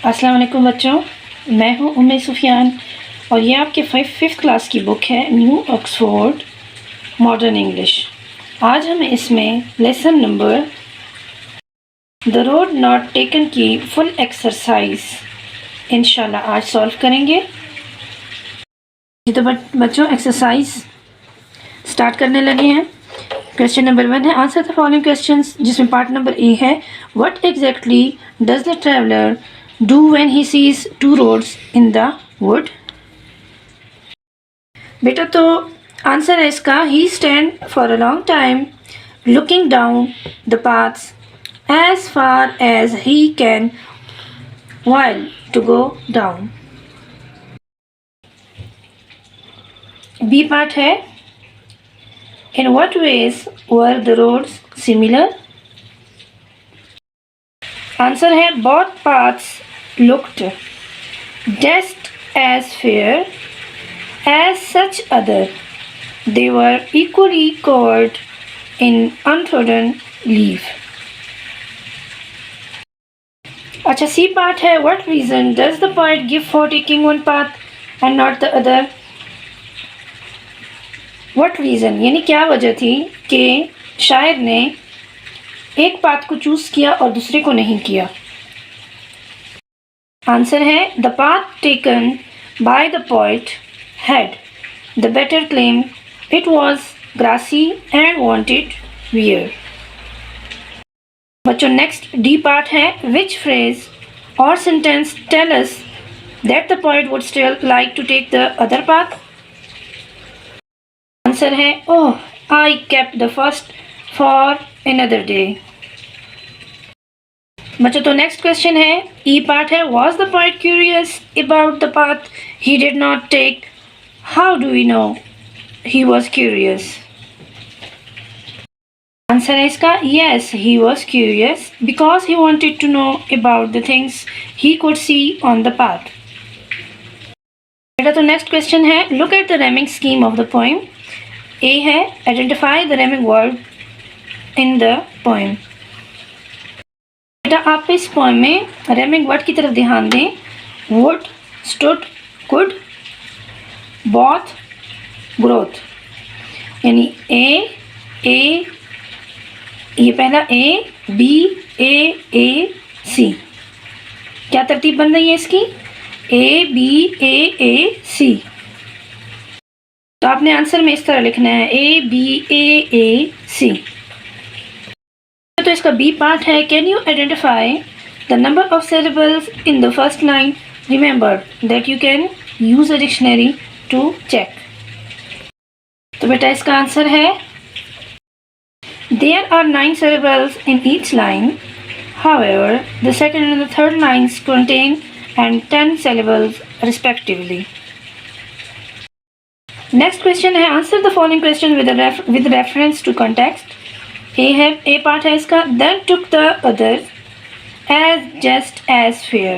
अस्सलाम वालेकुम बच्चों, मैं हूँ उम्मे सुफियान और ये आपके फिफ्थ क्लास की बुक है न्यू ऑक्सफोर्ड मॉडर्न इंग्लिश। आज हम इसमें lesson number the road not taken की फुल एक्सरसाइज इंशाल्लाह आज सॉल्व करेंगे। तो बच्चों एक्सरसाइज स्टार्ट करने लगे हैं। क्वेश्चन नंबर 1 है आंसर द फॉलोइंग क्वेश्चंस, जिसमें पार्ट नंबर ए है what exactly does the traveller do when he sees two roads in the wood? बेटा तो आंसर है इसका he stand for a long time looking down the paths as far as he can while to go down. B part है in what ways were the roads similar? Answer है both paths looked just as fair as such other. They were equally covered in untrodden leaf. अच्छा C part है what reason does the poet give for taking one path and not the other? What reason यानी क्या वजह थी कि शायर ने एक पाथ को चूज किया और दूसरे को नहीं किया। आंसर है the path taken by the poet had the better claim, it was grassy and wanted wear. बच्चों नेक्स्ट डी पार्ट है which phrase or sentence tell us that the poet would still like to take the other path. Answer है oh I kept the first for another day. बच्चों तो next question है E part है was the poet curious about the path he did not take, how do we know he was curious? Answer है इसका yes he was curious because he wanted to know about the things he could see on the path. बेटा तो next question है look at the rhyming scheme of the poem. A है identify the rhyming word in the poem. बेटा आप इस poem में rhyming word की तरफ ध्यान दें। Would, stood, could, both, growth, यानी ए ये पहला ए बी सी, क्या तरतीब बन रही है इसकी ए बी सी। तो आपने आंसर में इस तरह लिखना है ए बी सी। तो इसका बी पार्ट है can you identify the number of syllables in the first line, remember that you can use a dictionary to check. तो बेटा इसका आंसर है there are 9 syllables in each line, however the second and the third lines contain and 10 syllables respectively. Next question है answer the following question with reference to context. A part है इसका then took the others as just as fair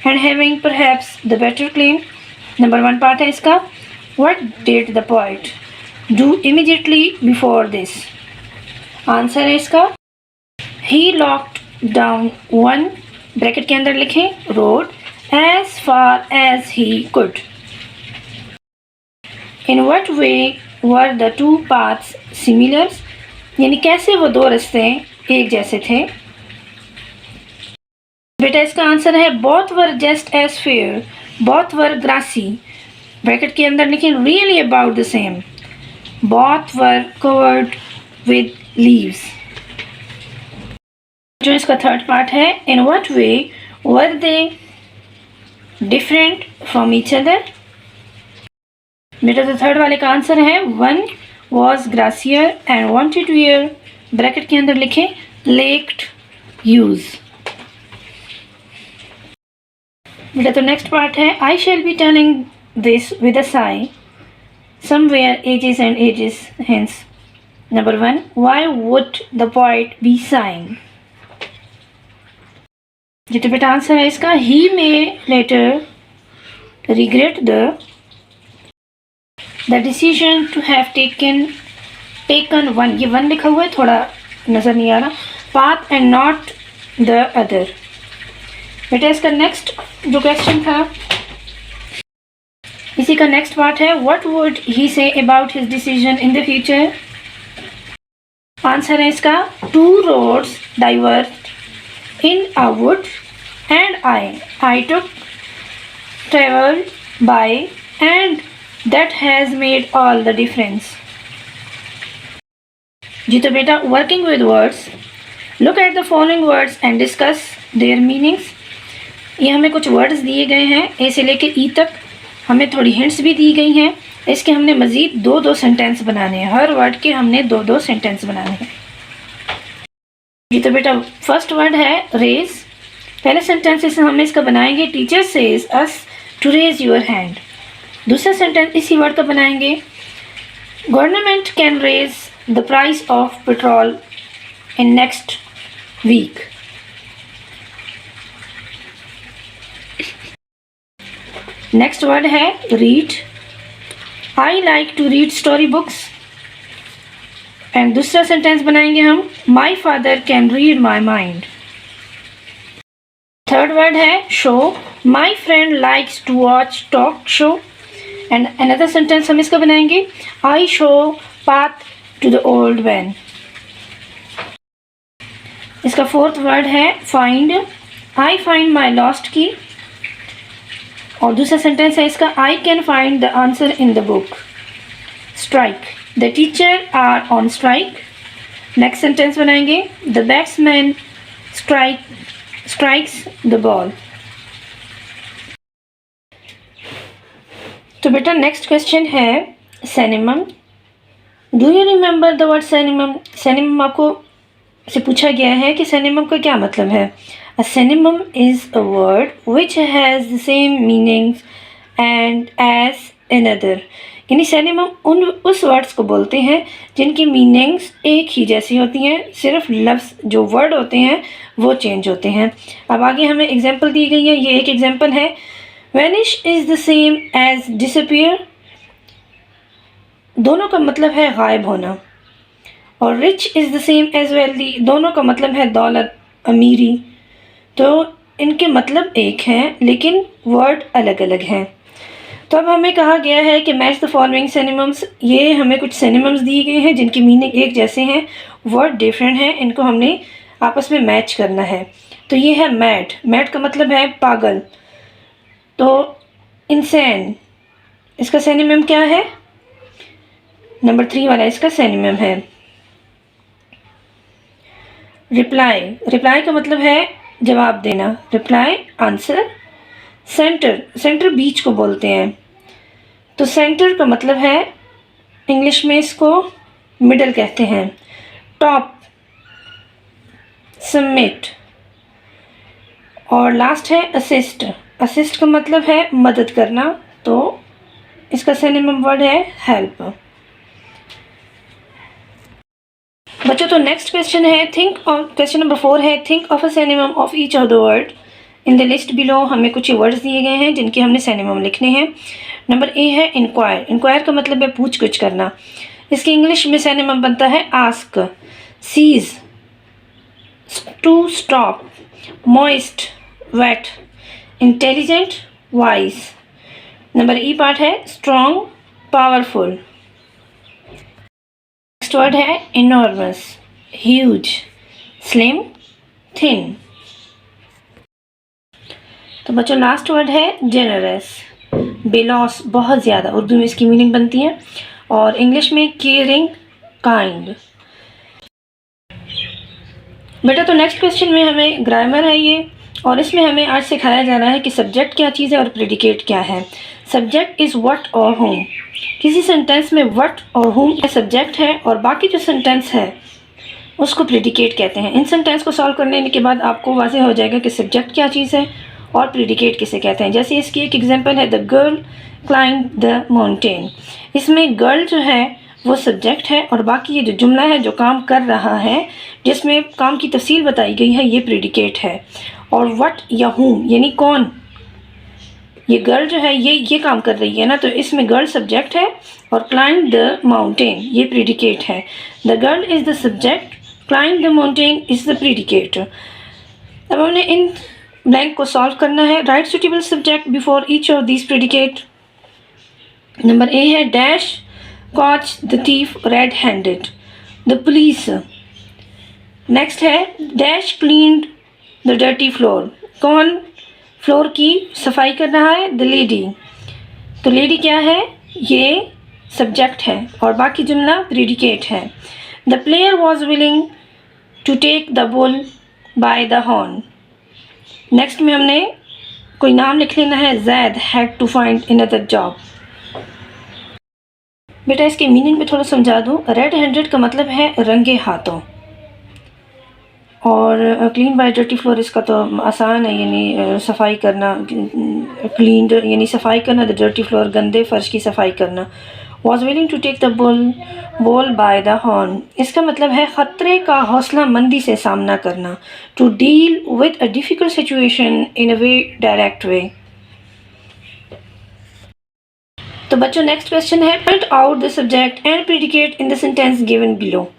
and having perhaps the better claim. Number 1 part है इसका what did the poet do immediately before this? Answer है इसका he locked down one bracket के अंदर लिखें road as far as he could. In what way were the two paths similar? यानी कैसे वो दो रास्ते एक जैसे थे। बेटा इसका आंसर है both were just as fair, both were grassy bracket के अंदर लिखें really about the same, both were covered with leaves। जो इसका थर्ड पार्ट है in what way were they different from each other? बेटा तो थर्ड वाले का आंसर है one was grassier and wanted wear bracket के अंदर लिखें lacked use। बेटा तो नेक्स्ट पार्ट है I shall be telling this with a sigh somewhere ages and ages hence. Number 1 why would the poet be sighing? जी तो बेटा answer है इसका he may later regret the decision to have taken one, ये one लिखा हुआ है थोड़ा नज़र नहीं आ रहा, path and not the other. बेटा इसका नेक्स्ट जो क्वेश्चन था, इसी का नेक्स्ट पार्ट है, what would he say about his decision in the future. Answer है इसका, two roads diverge in a wood and I took travel by and that has made all the difference. जी तो बेटा working with words, look at the following words and discuss their meanings. ये हमें कुछ words दिए गए हैं, ए से लेकर ई तक, हमें थोड़ी हिंट्स भी दी गई हैं। इसके हमने मज़ीद दो सेंटेंस बनाने हैं, हर वर्ड के हमने दो सेंटेंस बनाने हैं। जी तो बेटा फर्स्ट वर्ड है रेज। पहले सेंटेंस से हम इसका बनाएंगे, teacher says us to raise your hand. दूसरा सेंटेंस इसी वर्ड का बनाएंगे, government can raise the price of petrol in next week. Next word है read, I like to read story books. And दूसरा सेंटेंस बनाएंगे हम, my father can read my mind. Third word है show, my friend likes to watch talk show. And another sentence हम इसका बनाएंगे, I show path to the old man. इसका fourth word है find, I find my lost key. और दूसरा sentence है इसका, I can find the answer in the book. Strike, the teacher are on strike. Next sentence बनाएंगे, the batsman strikes the ball. तो बेटा next question है synonym. Do you remember the word synonym. Synonym आपको से पूछा गया है कि सिनोनिम का क्या मतलब है। A synonym is a word which has the same meanings and as another। यानी सिनोनिम उस वर्ड्स को बोलते हैं जिनकी मीनिंग्स एक ही जैसी होती हैं, सिर्फ लफ्ज़ जो वर्ड होते हैं वो चेंज होते हैं। अब आगे हमें एग्जांपल दी गई है, ये एक एग्जांपल है, vanish is the same as disappear. दोनों का मतलब है गायब होना। और rich is the same as wealthy, दोनों का मतलब है दौलत, अमीरी। तो इनके मतलब एक हैं लेकिन वर्ड अलग अलग हैं। तो अब हमें कहा गया है कि मैच द फॉलोइंग सिनोनिम्स। ये हमें कुछ सिनोनिम्स दिए गए हैं जिनकी मीनिंग एक जैसे हैं, वर्ड डिफरेंट हैं, इनको हमने आपस में मैच करना है। तो ये है मैड, मैड का मतलब है पागल। तो इंसैन, इसका सिनोनिम क्या है, नंबर 3 वाला इसका सिनोनिम है। रिप्लाई, रिप्लाई का मतलब है जवाब देना, रिप्लाई आंसर। सेंटर, सेंटर बीच को बोलते हैं, तो सेंटर का मतलब है इंग्लिश में इसको मिडल कहते हैं। Top, submit. और लास्ट है असिस्ट, असिस्ट का मतलब है मदद करना, तो इसका सिनोनिम वर्ड है हेल्प। बच्चों तो नेक्स्ट क्वेश्चन है क्वेश्चन नंबर 4 है, think of a synonym of each of the word in the list below. हमें कुछ वर्ड्स दिए गए हैं जिनके हमने सिनोनिम लिखने हैं। नंबर ए है इंक्वायर, इंक्वायर का मतलब है पूछ कुछ करना। इसके इंग्लिश में सिनोनिम बनता है ask, cease, to stop, moist, wet, intelligent, wise. Number E part है स्ट्रॉन्ग, पावरफुल। नेक्स्ट वर्ड है इनॉर्मस, ह्यूज, स्लिम, थिन। तो बच्चों लास्ट वर्ड है जेनरस, बेलॉस, बहुत ज़्यादा, उर्दू में इसकी मीनिंग बनती है, और इंग्लिश में केयरिंग, काइंड। बेटा तो नेक्स्ट क्वेश्चन में हमें ग्रामर है ये, और इसमें हमें आज सिखाया जा रहा है कि सब्जेक्ट क्या चीज़ है और प्रेडिकेट क्या है। सब्जेक्ट इज़ व्हाट और होम। किसी सेंटेंस में व्हाट और होम सब्जेक्ट है और बाकी जो सेंटेंस है उसको प्रेडिकेट कहते हैं। इन सेंटेंस को सॉल्व करने के बाद आपको वाज़ेह हो जाएगा कि सब्जेक्ट क्या चीज़ है और प्रेडिकेट किसे कहते हैं। जैसे इसकी एक एग्जांपल है, the girl climb the mountain. इसमें गर्ल जो है वो सब्जेक्ट है और बाकी ये जो जुमला है जो काम कर रहा है, जिसमें काम की तफसील बताई गई है, ये प्रेडिकेट है। और व्हाट या होम यानी कौन, ये गर्ल जो है ये काम कर रही है ना, तो इसमें गर्ल सब्जेक्ट है और क्लाइंब द माउंटेन ये प्रेडिकेट है। The girl is the subject, climb the mountain is the predicate. अब हमने इन ब्लैंक को सॉल्व करना है। Write suitable subject before each of these predicate. Number A है dash caught the thief red handed, the police. Next है dash cleaned the dirty floor, कौन floor की सफाई कर रहा है? The lady. तो लेडी क्या है? ये सब्जेक्ट है और बाकी जुमला प्रेडिकेट है। The player was willing to take the bull by the horn. Next में हमने कोई नाम लिख लेना है। Zaid had to find another job. बेटा इसके मीनिंग में थोड़ा समझा दूँ। रेड हैंडेड का मतलब है रंगे हाथों, और क्लीन बाय डर्टी फ्लोर इसका तो आसान है, यानी सफाई करना। क्लीन यानी सफाई करना, द डर्टी फ्लोर गंदे फर्श की सफाई करना। Was willing to take the ball by the horn, इसका मतलब है ख़तरे का हौसला मंदी से सामना करना। To deal with a difficult situation in a way direct way. तो बच्चों नेक्स्ट क्वेश्चन है point out the subject and predicate in the sentence given below.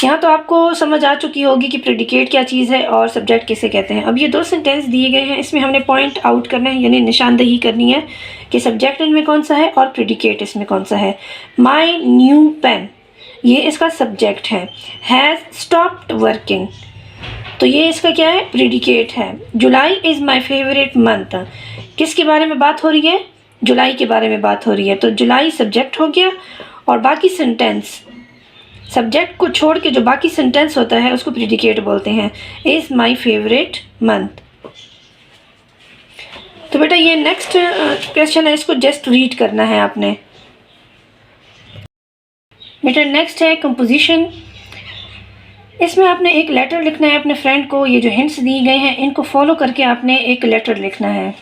यहाँ तो आपको समझ आ चुकी होगी कि प्रेडिकेट क्या चीज़ है और सब्जेक्ट किसे कहते हैं। अब ये दो सेंटेंस दिए गए हैं, इसमें हमने पॉइंट आउट करना है, यानी निशानदही करनी है कि सब्जेक्ट इनमें कौन सा है और प्रेडिकेट इसमें कौन सा है। माई न्यू पेन, ये इसका सब्जेक्ट है। हैज़ स्टॉप्ड वर्किंग, तो ये इसका क्या है? प्रेडिकेट है। जुलाई इज़ माई फेवरेट मंथ, किसके बारे में बात हो रही है? जुलाई के बारे में बात हो रही है, तो जुलाई सब्जेक्ट हो गया और बाकी सेंटेंस, सब्जेक्ट को छोड़ के जो बाकी सेंटेंस होता है उसको प्रेडिकेट बोलते हैं। Is my favourite month. तो बेटा ये नेक्स्ट क्वेश्चन है, इसको जस्ट रीड करना है आपने। बेटा नेक्स्ट है कंपोजिशन। इसमें आपने एक लेटर लिखना है अपने फ्रेंड को। ये जो हिंट्स दिए गए हैं इनको फॉलो करके आपने एक लेटर लिखना है।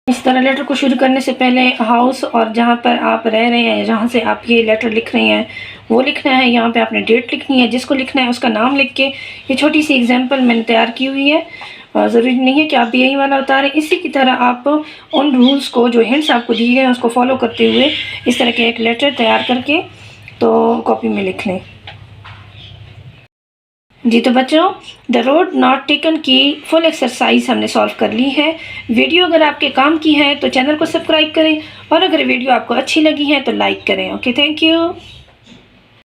इस तरह लेटर को शुरू करने से पहले हाउस और जहाँ पर आप रह रहे हैं, जहाँ से आप ये लेटर लिख रहे हैं वो लिखना है। यहाँ पे आपने डेट लिखनी है, जिसको लिखना है उसका नाम लिख के। ये छोटी सी एग्जांपल मैंने तैयार की हुई है, ज़रूरी नहीं है कि आप भी यही वाला उतारें। इसी की तरह आप उन रूल्स को, जो हिंट्स आपको दिए गए हैं, उसको फॉलो करते हुए इस तरह के एक लेटर तैयार करके तो कॉपी में लिख लें। जी तो बच्चों द रोड नॉट टेकन की फुल एक्सरसाइज हमने सॉल्व कर ली है। वीडियो अगर आपके काम की है तो चैनल को सब्सक्राइब करें, और अगर वीडियो आपको अच्छी लगी है तो लाइक करें। Okay, thank you.